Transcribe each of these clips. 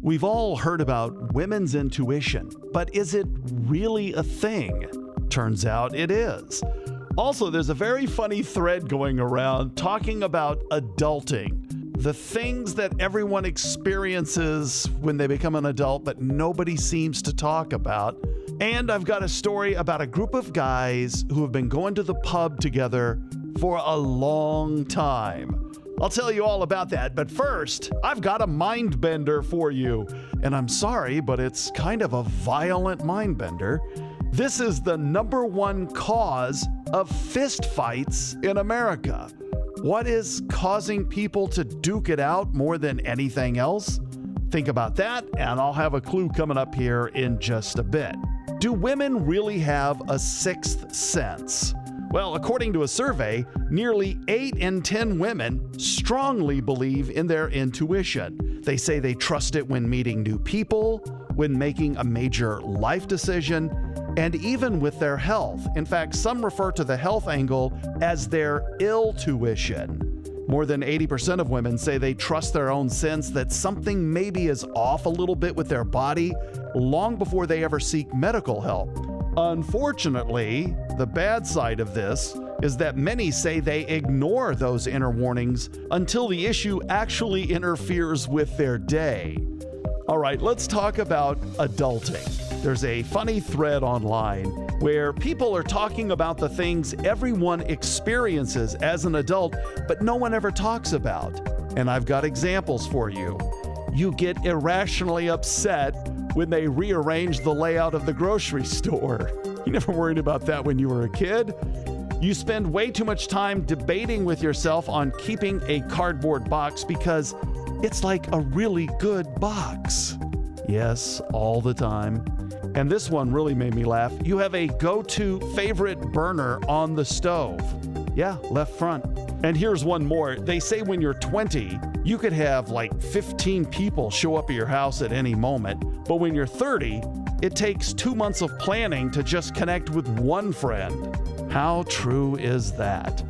We've all heard about women's intuition, but is it really a thing? Turns out it is. Also, there's a very funny thread going around talking about adulting, the things that everyone experiences when they become an adult, but nobody seems to talk about. And I've got a story about a group of guys who have been going to the pub together for a long time. I'll tell you all about that, but first, I've got a Mindbender for you. And I'm sorry, but it's kind of a violent Mindbender. This is the #1 cause of fist fights in America. What is causing people to duke it out more than anything else? Think about that, and I'll have a clue coming up here in just a bit. Do women really have a sixth sense? Well, according to a survey, nearly 8 in 10 women strongly believe in their intuition. They say they trust it when meeting new people, when making a major life decision, and even with their health. In fact, some refer to the health angle as their ill-tuition. More than 80% of women say they trust their own sense that something maybe is off a little bit with their body long before they ever seek medical help. Unfortunately, the bad side of this is that many say they ignore those inner warnings until the issue actually interferes with their day. All right, let's talk about adulting. There's a funny thread online where people are talking about the things everyone experiences as an adult, but no one ever talks about. And I've got examples for you. You get irrationally upset when they rearrange the layout of the grocery store. You never worried about that when you were a kid? You spend way too much time debating with yourself on keeping a cardboard box because it's like a really good box. Yes, all the time. And this one really made me laugh. You have a go-to favorite burner on the stove. Yeah, left front. And here's one more. They say when you're 20, you could have like 15 people show up at your house at any moment. But when you're 30, it takes 2 months of planning to just connect with one friend. How true is that?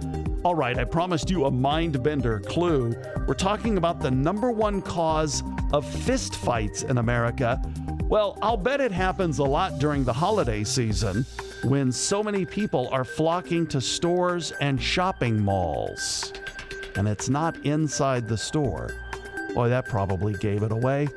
All right, I promised you a Mindbender clue. We're talking about the #1 cause of fist fights in America. Well, I'll bet it happens a lot during the holiday season when so many people are flocking to stores and shopping malls. And it's not inside the store. Boy, that probably gave it away.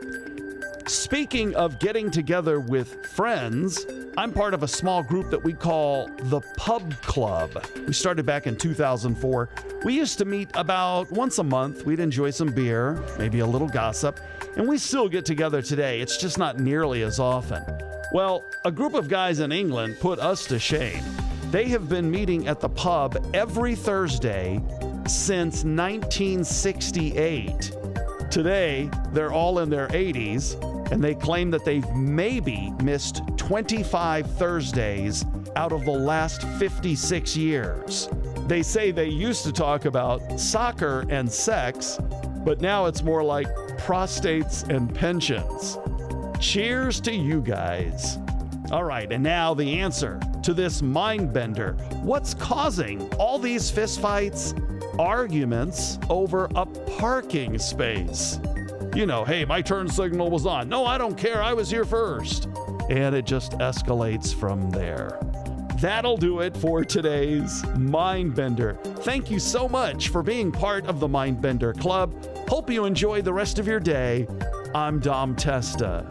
Speaking of getting together with friends, I'm part of a small group that we call the Pub Club. We started back in 2004. We used to meet about once a month. We'd enjoy some beer, maybe a little gossip, and we still get together today. It's just not nearly as often. Well, a group of guys in England put us to shame. They have been meeting at the pub every Thursday since 1968. Today, they're all in their 80s, and they claim that they've maybe missed 25 Thursdays out of the last 56 years. They say they used to talk about soccer and sex, but now it's more like prostates and pensions. Cheers to you guys. All right, and now the answer to this Mindbender. What's causing all these fistfights, arguments over a parking space? You know, hey, my turn signal was on. No, I don't care. I was here first. And it just escalates from there. That'll do it for today's Mindbender. Thank you so much for being part of the Mindbender Club. Hope you enjoy the rest of your day. I'm Dom Testa.